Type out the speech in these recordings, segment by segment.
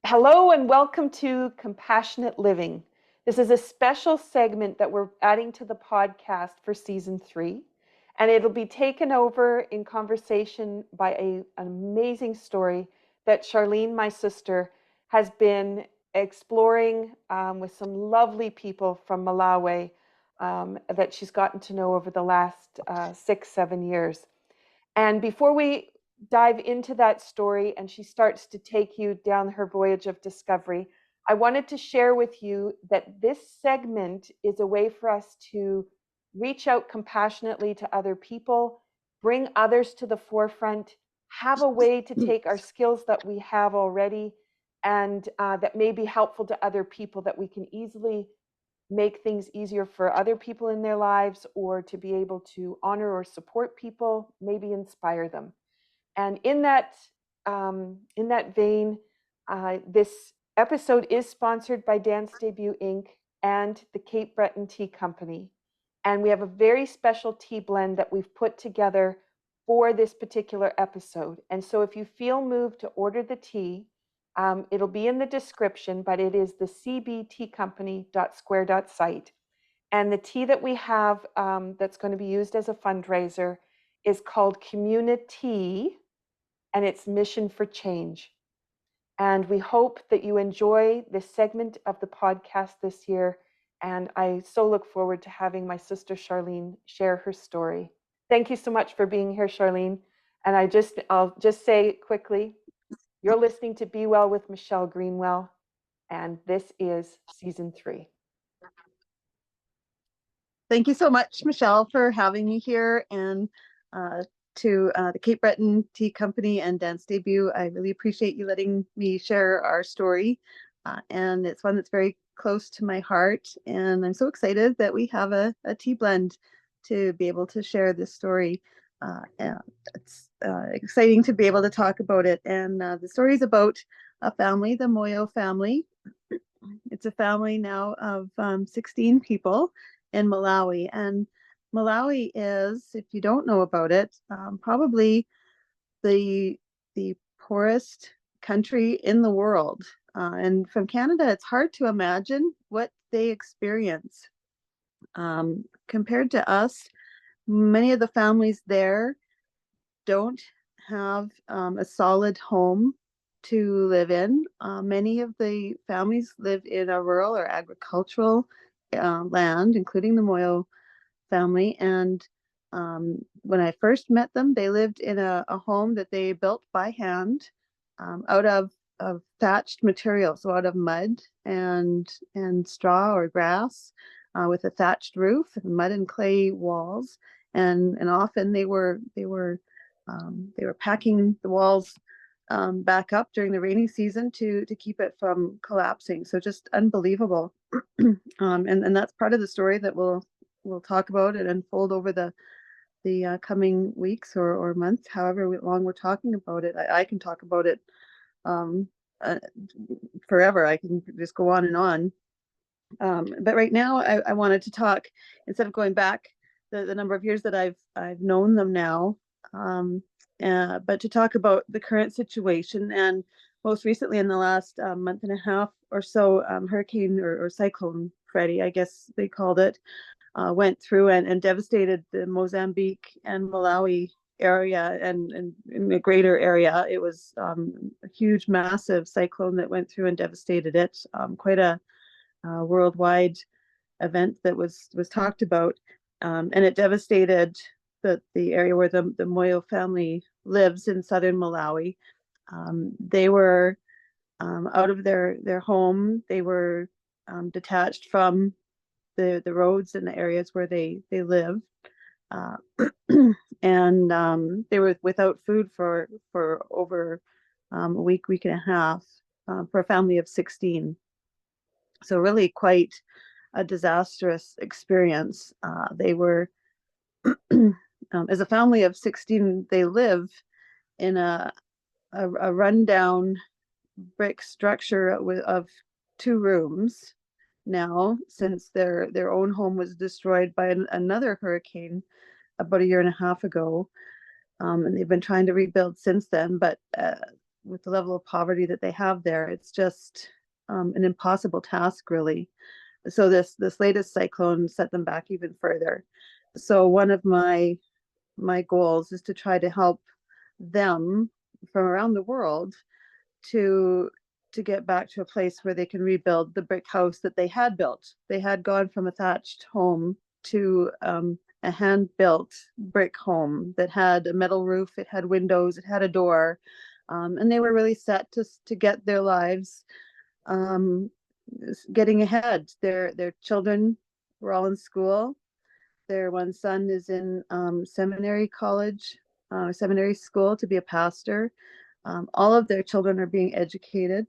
Hello and welcome to Compassionate Living. This is a special segment that we're adding to the podcast for season 3, and it'll be taken over in conversation by an amazing story that Charlene, my sister, has been exploring with some lovely people from Malawi that she's gotten to know over the last 6-7 years. And before we dive into that story and she starts to take you down her voyage of discovery, I wanted to share with you that this segment is a way for us to reach out compassionately to other people, bring others to the forefront, have a way to take our skills that we have already and that may be helpful to other people that we can easily make things easier for other people in their lives, or to be able to honor or support people, maybe inspire them. And in that vein, this episode is sponsored by Dance Debut Inc. and the Cape Breton Tea Company. And we have a very special tea blend that we've put together for this particular episode. And so if you feel moved to order the tea, it'll be in the description, but it is the cbtcompany.square.site. And the tea that we have that's going to be used as a fundraiser is called Community, and it's Mission for Change. And we hope that you enjoy this segment of the podcast this year. And I so look forward to having my sister Charlene share her story. Thank you so much for being here, Charlene. And I'll just say quickly, you're listening to Be Well with Michelle Greenwell, and this is season 3. Thank you so much, Michelle, for having me here, and to the Cape Breton Tea Company and Dance Debut. I really appreciate you letting me share our story, and it's one that's very close to my heart, and I'm so excited that we have a tea blend to be able to share this story. And it's exciting to be able to talk about it. And the story is about a family, the Moyo family. It's a family now of 16 people in Malawi. And Malawi is, if you don't know about it, probably the poorest country in the world. And from Canada, it's hard to imagine what they experience. Compared to us, many of the families there don't have a solid home to live in. Many of the families live in a rural or agricultural land, including the Moyo family. And when I first met them, they lived in a home that they built by hand out of thatched material, so out of mud and straw or grass, with a thatched roof, mud and clay walls, and often they were packing the walls back up during the rainy season to keep it from collapsing. So just unbelievable. And that's part of the story that we'll talk about and unfold over the coming weeks or months, however long we're talking about it. I can talk about it forever. I can just go on and on. But right now, I wanted to talk, instead of going back the number of years that I've known them now, but to talk about the current situation. And most recently, in the last month and a half or so, hurricane or cyclone Freddie, I guess they called it, went through and devastated the Mozambique and Malawi area, and in the greater area. It was a huge, massive cyclone that went through and devastated it. Quite a worldwide event that was talked about, and it devastated the area where the Moyo family lives in southern Malawi. They were out of their home. They were detached from the roads and the areas where they live, and they were without food for over a week and a half, for a family of 16. So really quite a disastrous experience. They were, as a family of 16, they live in a rundown brick structure of 2 rooms now, since their own home was destroyed by another hurricane about a year and a half ago. And they've been trying to rebuild since then, but with the level of poverty that they have there, it's just an impossible task, really. So this latest cyclone set them back even further. So one of my goals is to try to help them from around the world to get back to a place where they can rebuild the brick house that they had built. They had gone from a thatched home to a hand-built brick home that had a metal roof, it had windows, it had a door, and they were really set to get their lives getting ahead. Their children were all in school. Their one son is in seminary school to be a pastor. All of their children are being educated.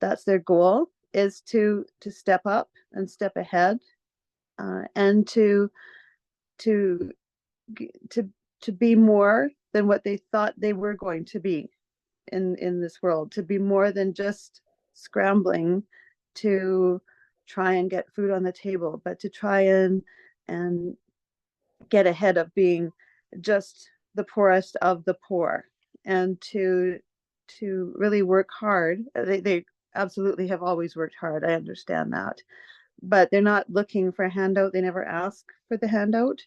That's their goal, is to step up and step ahead, and to to be more than what they thought they were going to be in this world, to be more than just scrambling to try and get food on the table, but to try and get ahead of being just the poorest of the poor, and to really work hard. They absolutely have always worked hard. I understand that, but they're not looking for a handout. They never ask for the handout.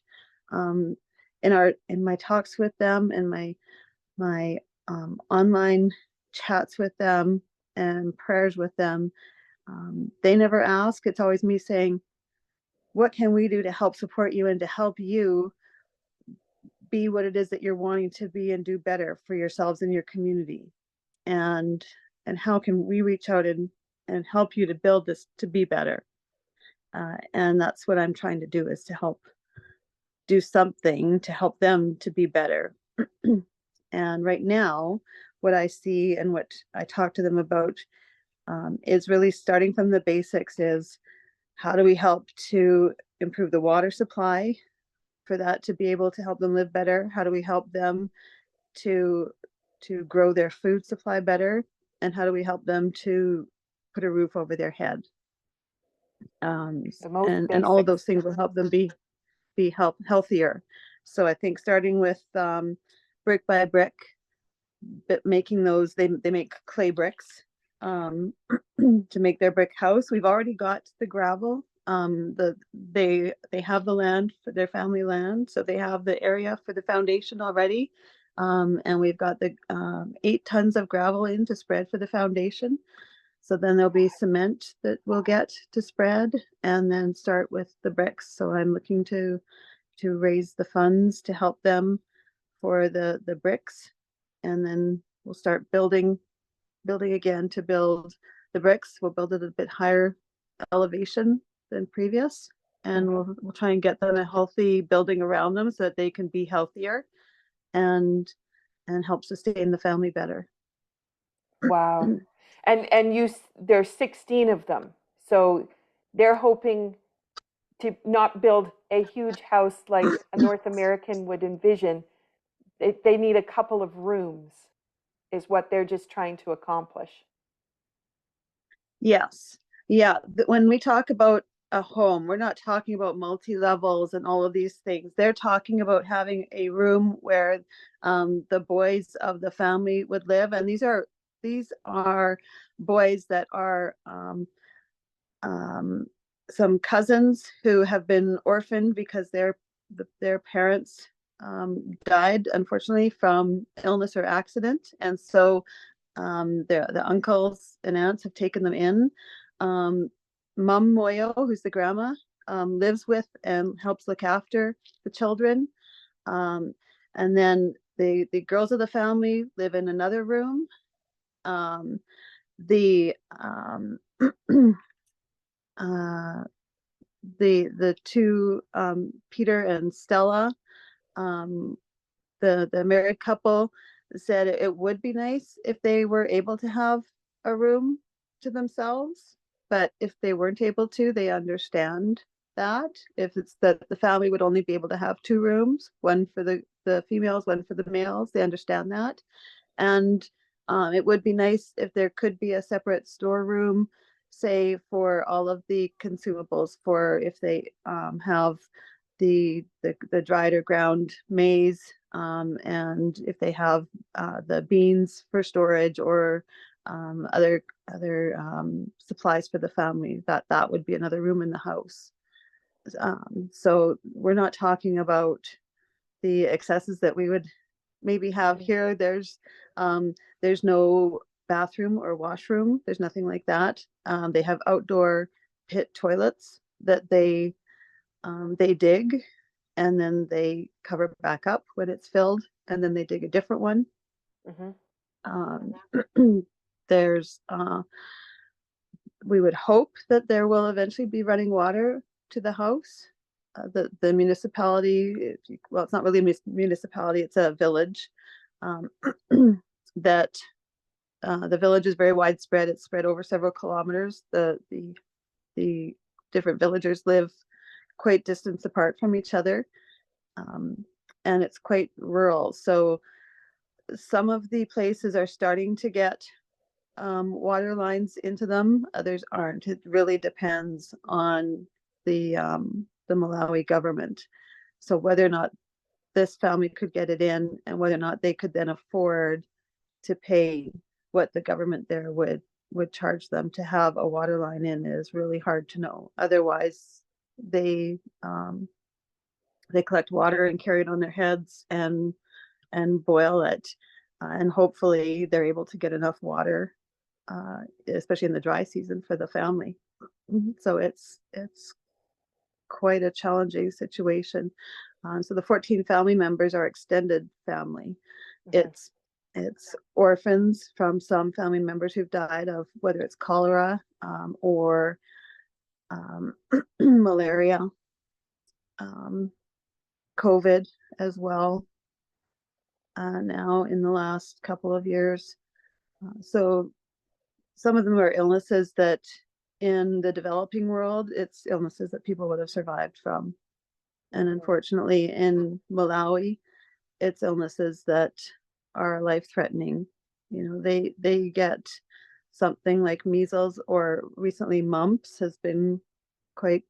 Um, in my talks with them and my online chats with them and prayers with them, they never ask. It's always me saying, what can we do to help support you and to help you be what it is that you're wanting to be and do better for yourselves and your community? And how can we reach out and help you to build this to be better? And that's what I'm trying to do, is to help do something to help them to be better. And right now, what I see and what I talk to them about is really starting from the basics. Is how do we help to improve the water supply for that to be able to help them live better? How do we help them to grow their food supply better? And how do we help them to put a roof over their head? The most And all of basics. those things will help them be healthier. So I think starting with brick by brick, but making those, they make clay bricks to make their brick house. We've already got the gravel. They have the land for their family land, so they have the area for the foundation already. And we've got the 8 tons of gravel in to spread for the foundation. So then there'll be cement that we'll get to spread, and then start with the bricks. So I'm looking to raise the funds to help them for the bricks, and then we'll start building again to build the bricks. We'll build it at a bit higher elevation than previous, and we'll try and get them a healthy building around them so that they can be healthier and help sustain the family better. Wow. And there's 16 of them. So they're hoping to not build a huge house like a North American would envision. They need a couple of rooms, is what they're just trying to accomplish. Yes. Yeah. When we talk about a home, we're not talking about multi-levels and all of these things. They're talking about having a room where the boys of the family would live. And these are boys that are some cousins who have been orphaned because their parents died, unfortunately, from illness or accident. And so the uncles and aunts have taken them in. Mom Moyo, who's the grandma, lives with and helps look after the children. And then the girls of the family live in another room. The the two Peter and Stella, the married couple, said it would be nice if they were able to have a room to themselves, but if they weren't able to, they understand that. If it's that the family would only be able to have 2 rooms, one for the females, one for the males, they understand that. And it would be nice if there could be a separate storeroom, say, for all of the consumables, for if they have the dried or ground maize, and if they have the beans for storage or other supplies for the family, that would be another room in the house. So we're not talking about the excesses that we would maybe have here. There's no bathroom or washroom. There's nothing like that. They have outdoor pit toilets that they dig, and then they cover back up when it's filled, and then they dig a different one. Mm-hmm. Um, there's we would hope that there will eventually be running water to the house. The municipality, well, it's not really a municipality, it's a village. Um, that the village is very widespread. It's spread over several kilometers. The different villagers live quite distance apart from each other, and it's quite rural. So some of the places are starting to get water lines into them. Others aren't. It really depends on the Malawi government. So whether or not this family could get it in, and whether or not they could then afford to pay what the government there would charge them to have a water line in, is really hard to know. Otherwise, they collect water and carry it on their heads and boil it, and hopefully they're able to get enough water, especially in the dry season, for the family. So it's quite a challenging situation. So the 14 family members are extended family. Mm-hmm. It's orphans from some family members who've died of whether it's cholera, or malaria, COVID as well, now in the last couple of years. So some of them are illnesses that in the developing world, it's illnesses that people would have survived from. And unfortunately, in Malawi, it's illnesses that are life-threatening. They get something like measles, or recently mumps has been quite,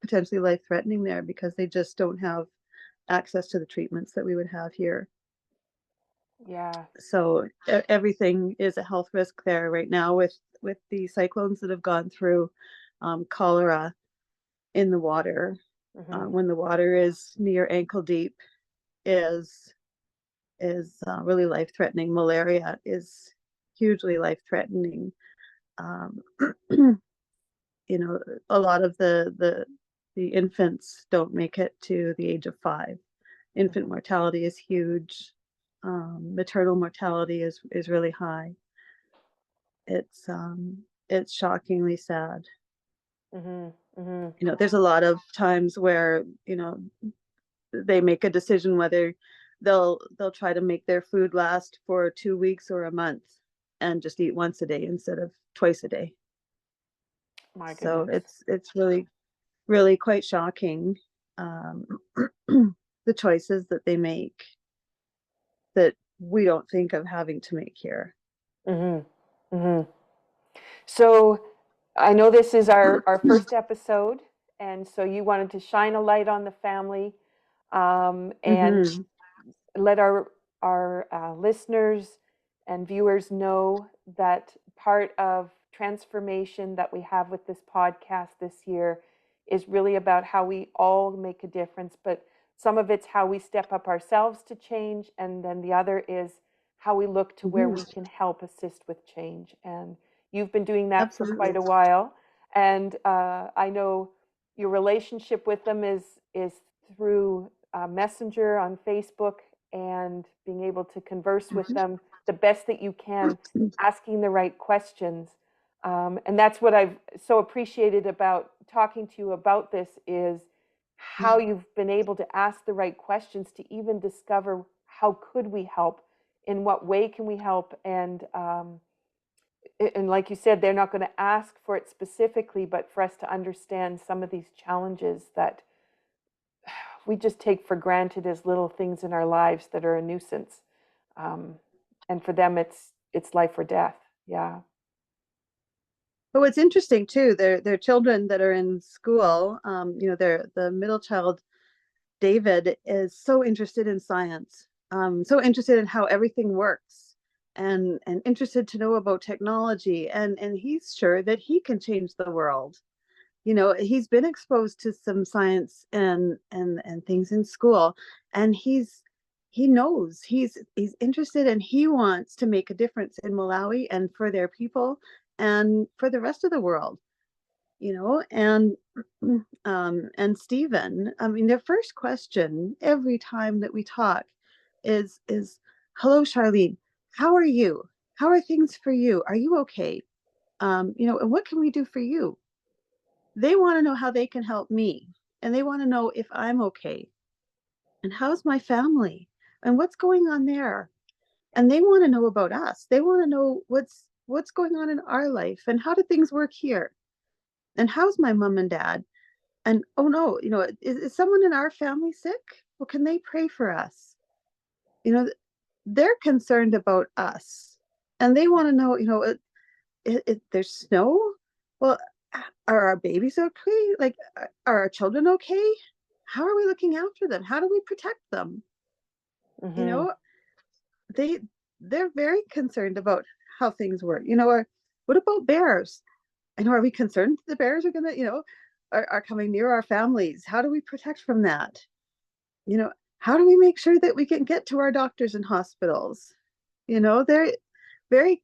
potentially life-threatening there, because they just don't have access to the treatments that we would have here. Yeah. So everything is a health risk there right now with the cyclones that have gone through. Cholera in the water, Mm-hmm. when the water is near ankle deep, is really life-threatening. Malaria is hugely life-threatening. Um, a lot of the infants don't make it to the age of 5. Infant Mm-hmm. mortality is huge. Maternal mortality is really high. It's shockingly sad. Mm-hmm. Mm-hmm. There's a lot of times where they make a decision whether they'll try to make their food last for 2 weeks or a month, and just eat once a day instead of twice a day. My So goodness. it's really quite shocking, the choices that they make that we don't think of having to make here. Mm-hmm. Mm-hmm. So I know this is our first episode, and so you wanted to shine a light on the family, and Mm-hmm. let our listeners and viewers know that part of transformation that we have with this podcast this year is really about how we all make a difference, but some of it's how we step up ourselves to change, and then the other is how we look to where we Mm-hmm. can help assist with change. And you've been doing that for Absolutely. quite a while, and I know your relationship with them is through Messenger on Facebook, and being able to converse with them the best that you can, asking the right questions. And that's what I've so appreciated about talking to you about this, is how you've been able to ask the right questions to even discover how could we help, in what way can we help, and like you said, they're not going to ask for it specifically, but for us to understand some of these challenges that we just take for granted as little things in our lives that are a nuisance. Um, and for them, it's life or death. Yeah. But what's interesting too, their children that are in school, the middle child, David, is so interested in science, so interested in how everything works, and interested to know about technology, and he's sure that he can change the world. He's been exposed to some science and things in school, and he knows he's interested, and he wants to make a difference in Malawi and for their people and for the rest of the world. And Stephen, I mean, their first question every time that we talk is hello, Charlene, how are you? How are things for you? Are you okay? And what can we do for you? They want to know how they can help me, and they want to know if I'm okay, and how's my family, and what's going on there. And they want to know about us. They want to know what's going on in our life, and how do things work here, and how's my mom and dad. And oh no, is someone in our family sick? Well, can they pray for us? You know, they're concerned about us, and they want to know, there's snow. Well, are our babies okay? Like, are our children okay? How are we looking after them? How do we protect them? You Mm-hmm. know, they they're very concerned about how things work. Or what about bears? Are we concerned the bears are gonna, are coming near our families? How do we protect from that? How do we make sure that we can get to our doctors and hospitals? They're very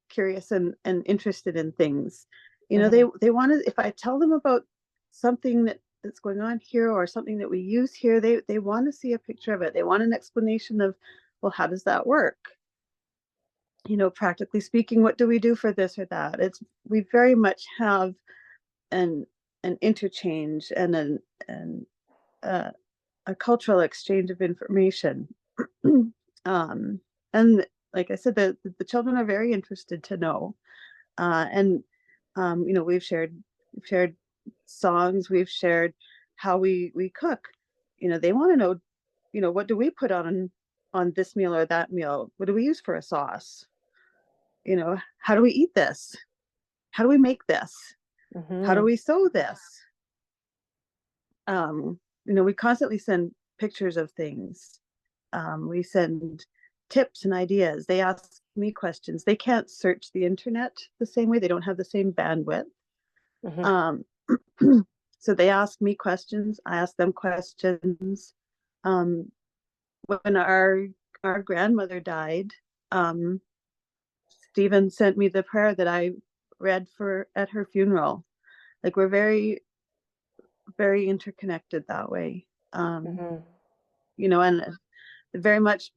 curious and interested in things. Mm-hmm. They want to, if I tell them about something that's going on here, or something that we use here, they want to see a picture of it. They want an explanation of, well, how does that work? Practically speaking, what do we do for this or that? We very much have an an interchange and uh, a cultural exchange of information. um, and like I said, the children are very interested to know. And we've shared songs, we've shared how we cook. They want to know, what do we put on this meal or that meal? What do we use for a sauce? How do we eat this? How do we make this? How do Mm-hmm. we sew this? We constantly send pictures of things. We send tips and ideas. They ask me questions. They can't search the internet the same way. They don't have the same bandwidth. Mm-hmm. Um, so they ask me questions. I ask them questions. Um, when our grandmother died, um, Stephen sent me the prayer that I read for at her funeral. Like, we're very, very interconnected that way. Mm-hmm. And very much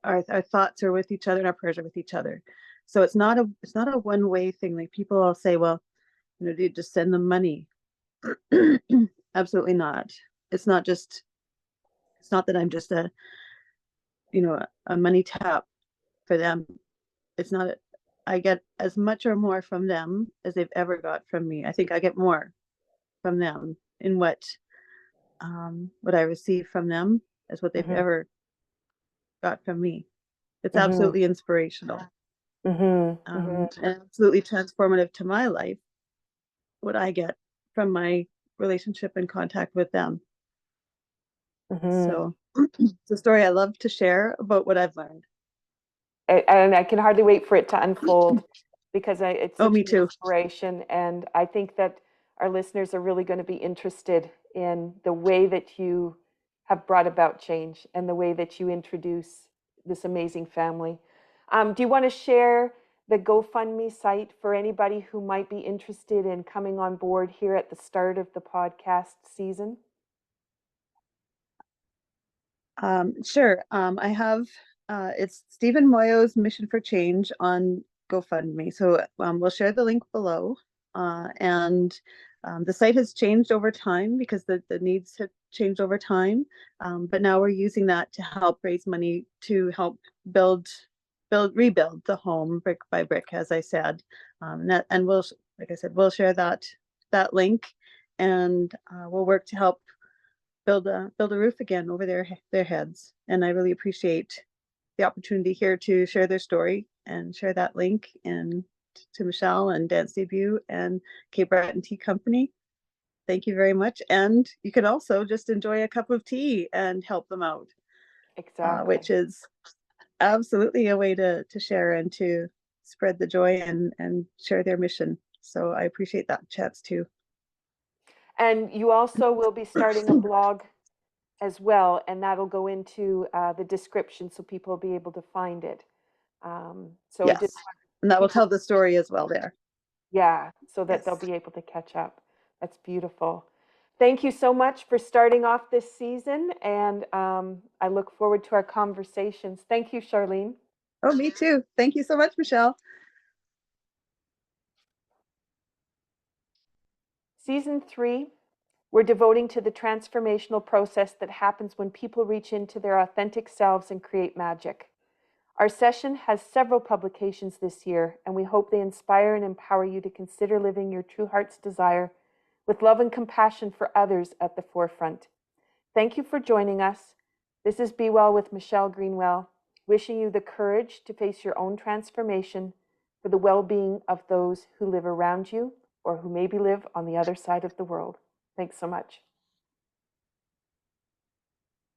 our thoughts are with each other, and our prayers are with each other. So it's not a one way thing. Like, people all say, well, do you just send them money? Absolutely not. It's not just. It's not that I'm just a money tap for them. It's not. I get as much or more from them as they've ever got from me. I think I get more from them in what I receive from them as what they've Mm-hmm. ever got from me. It's Mm-hmm. absolutely inspirational, Mm-hmm. Mm-hmm. and absolutely transformative to my life, what I get from my relationship and contact with them. Mm-hmm. So it's a story I love to share about what I've learned. And I can hardly wait for it to unfold because it's Oh, such me an too. inspiration. And I think that our listeners are really going to be interested in the way that you have brought about change and the way that you introduce this amazing family. Do you want to share the GoFundMe site for anybody who might be interested in coming on board here at the start of the podcast season? Sure. I have, it's Stephen Moyo's Mission for Change on GoFundMe. So we'll share the link below. And the site has changed over time because the needs have changed over time. But now we're using that to help raise money to help rebuild the home brick by brick, as I said. And like I said, we'll share that link, and we'll work to help build a roof again over their heads. And I really appreciate the opportunity here to share their story and share that link. And to Michelle and Dance Debut and Cape Breton Tea Company. Thank you very much. And you can also just enjoy a cup of tea and help them out, Exactly. which is absolutely a way to share and to spread the joy and share their mission. So I appreciate that chance too. And you also will be starting a blog as well, and that'll go into the description so people will be able to find it. So I just Yes. want And that will people, tell the story as well there. yeah, so that they'll Yes. be able to catch up. That's beautiful. Thank you so much for starting off this season, and I look forward to our conversations. Thank you, Charlene. Oh, me too. Thank you so much, Michelle. Season 3, we're devoting to the transformational process that happens when people reach into their authentic selves and create magic. Our session has several publications this year, and we hope they inspire and empower you to consider living your true heart's desire with love and compassion for others at the forefront. Thank you for joining us. This is Be Well with Michelle Greenwell, wishing you the courage to face your own transformation for the well-being of those who live around you or who maybe live on the other side of the world. Thanks so much.